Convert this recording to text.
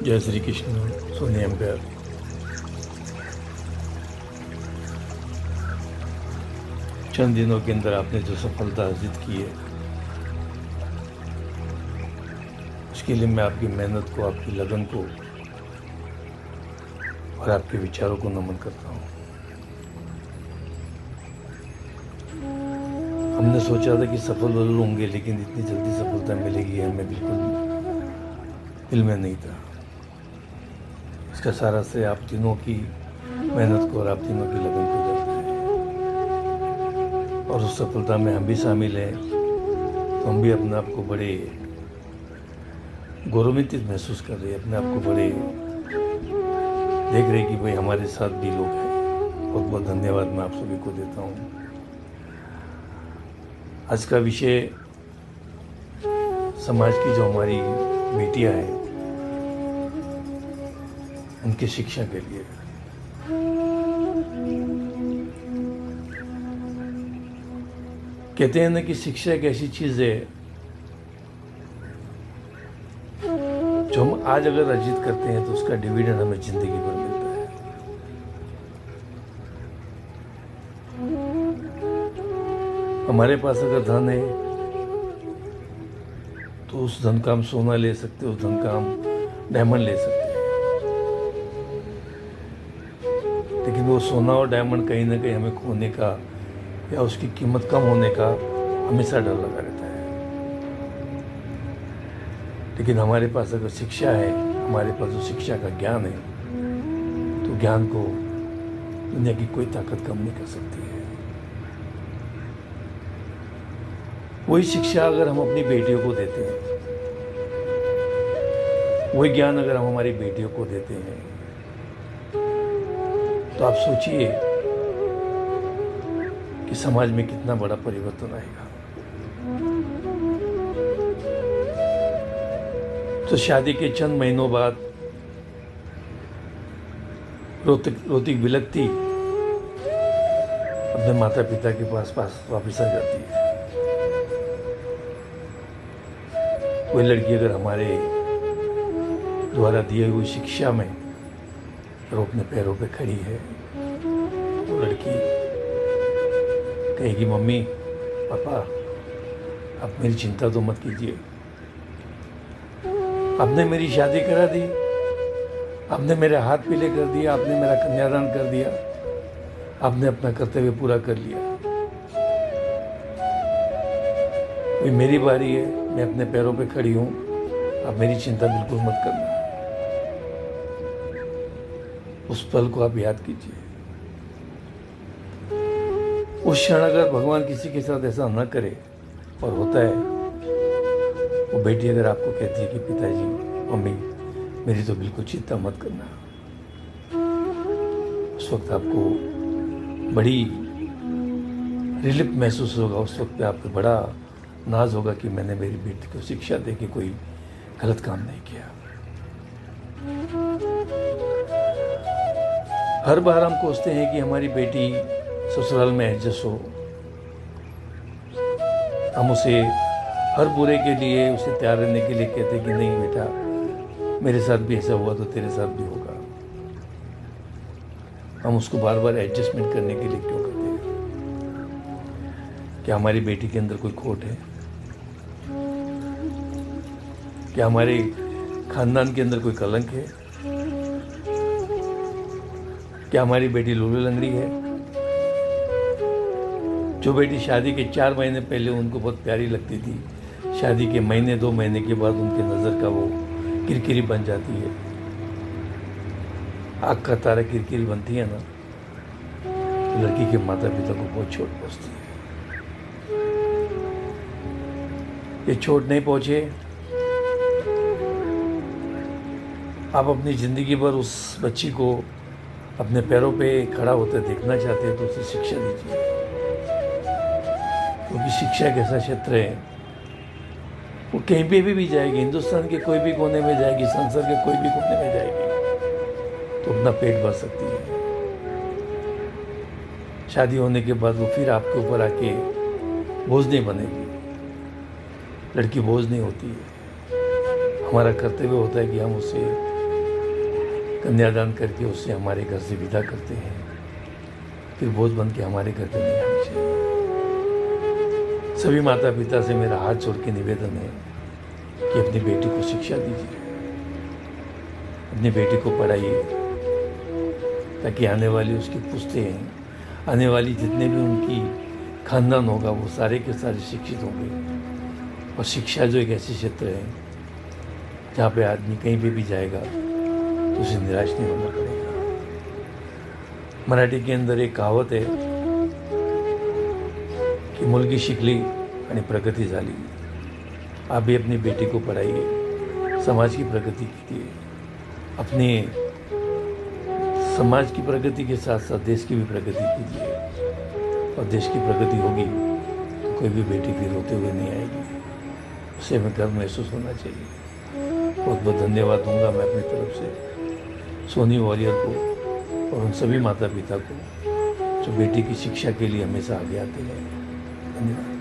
जय श्री कृष्ण। सोनी एम्पायर। चंद दिनों के अंदर आपने जो सफलता अर्जित की है, उसके लिए मैं आपकी मेहनत को, आपकी लगन को और आपके विचारों को नमन करता हूँ। हमने सोचा था कि सफल जरूर होंगे, लेकिन इतनी जल्दी सफलता मिलेगी हमें बिल्कुल दिल में नहीं था। इसका सारा श्रेय आप तीनों की मेहनत को और आप तीनों की लगन को जाता है, और उस सफलता में हम भी शामिल हैं। तो हम भी अपने आप को बड़े गौरवान्वित महसूस कर रहे हैं, अपने आप को बड़े देख रहे कि भाई हमारे साथ भी लोग हैं। बहुत बहुत धन्यवाद मैं आप सभी को देता हूँ। आज का विषय समाज की जो हमारी बेटियां हैं, उनकी शिक्षा के लिए। कहते हैं ना कि शिक्षा एक ऐसी चीज है जो हम आज अगर अर्जित करते हैं तो उसका डिविडेंड हमें जिंदगी भर मिलता है। हमारे पास अगर धन है तो उस धन का हम सोना ले सकते हैं, उस धन का हम डायमंड ले सकते हैं, लेकिन वो सोना और डायमंड कहीं ना कहीं हमें खोने का या उसकी कीमत कम होने का हमेशा डर लगा रहता है। लेकिन हमारे पास अगर शिक्षा है, हमारे पास जो शिक्षा का ज्ञान है, तो ज्ञान को दुनिया की कोई ताकत कम नहीं कर सकती है। वही शिक्षा अगर हम अपनी बेटियों को देते हैं, वही ज्ञान अगर हम हमारी बेटियों को देते हैं, तो आप सोचिए कि समाज में कितना बड़ा परिवर्तन आएगा। तो शादी के चंद महीनों बाद रोती बिलखती अपने माता पिता के पास वापस आ जाती है। कोई लड़की अगर हमारे द्वारा दिए हुई शिक्षा में और अपने पैरों पे खड़ी है, वो लड़की कहेगी, मम्मी पापा आप मेरी चिंता तो मत कीजिए, आपने मेरी शादी करा दी, आपने मेरे हाथ पीले कर दिया, आपने मेरा कन्यादान कर दिया, आपने अपना कर्तव्य पूरा कर लिया। ये मेरी बारी है, मैं अपने पैरों पे खड़ी हूँ, आप मेरी चिंता बिल्कुल मत करना। उस पल को आप याद कीजिए। उस क्षण अगर भगवान किसी के साथ ऐसा न करे, और होता है, वो बेटी अगर आपको कहती है कि पिताजी मम्मी मेरी तो बिल्कुल चिंता मत करना, उस वक्त आपको बड़ी रिलीफ महसूस होगा। उस वक्त आपको बड़ा नाज होगा कि मैंने मेरी बेटी को शिक्षा दे के कोई गलत काम नहीं किया। हर बार हम कोसते हैं कि हमारी बेटी ससुराल में एडजस्ट हो, हम उसे हर बुरे के लिए उसे तैयार रहने के लिए कहते कि नहीं बेटा, मेरे साथ भी ऐसा हुआ तो तेरे साथ भी होगा। हम उसको बार बार एडजस्टमेंट करने के लिए क्यों कहते हैं? क्या हमारी बेटी के अंदर कोई खोट है? क्या हमारे खानदान के अंदर कोई कलंक है? क्या हमारी बेटी लूली लंगड़ी है? जो बेटी शादी के 4 महीने पहले उनको बहुत प्यारी लगती थी, शादी के महीने 2 महीने के बाद उनके नज़र का वो किरकिरी बन जाती है। आग का तारा किरकिरी बनती है ना, तो लड़की के माता पिता को बहुत चोट पहुंचती है। ये चोट नहीं पहुंचे, आप अपनी ज़िंदगी भर उस बच्ची को अपने पैरों पे खड़ा होते देखना चाहते हैं, तो उसे शिक्षा दीजिए। क्योंकि शिक्षा एक ऐसा क्षेत्र है, वो कहीं पे भी जाएगी, हिंदुस्तान के कोई भी कोने में जाएगी, संसार के कोई भी कोने में जाएगी, तो अपना पेट भर सकती है। शादी होने के बाद वो फिर आपके ऊपर आके बोझ नहीं बनेगी। लड़की बोझ नहीं होती है। हमारा कर्तव्य होता है कि हम उसे कन्यादान करके उससे हमारे घर से विदा करते हैं, फिर बोझ बन के हमारे घर पे नहीं आनी चाहिए। सभी माता पिता से मेरा हाथ जोड़ के निवेदन है कि अपनी बेटी को शिक्षा दीजिए, अपनी बेटी को पढ़ाइए, ताकि आने वाली उसकी पुश्तें, आने वाली जितने भी उनकी खानदान होगा वो सारे के सारे शिक्षित होंगे। और शिक्षा जो एक ऐसी क्षेत्र है जहाँ पे आदमी कहीं पे भी जाएगा तो उसे निराश नहीं होना पड़ेगा। मराठी के अंदर एक कहावत है कि मुलगी शिकली आणि प्रगती झाली। आप भी अपनी बेटी को पढ़ाइए, समाज की प्रगति कीजिए, अपने समाज की प्रगति के साथ साथ देश की भी प्रगति कीजिए। और देश की प्रगति होगी तो कोई भी बेटी फिर रोते हुए नहीं आएगी, उसे हमें गर्व महसूस होना चाहिए। बहुत बहुत धन्यवाद दूंगा मैं अपनी तरफ से सोनी वॉरियर को और उन सभी माता पिता को जो बेटी की शिक्षा के लिए हमेशा आगे आते हैं। धन्यवाद।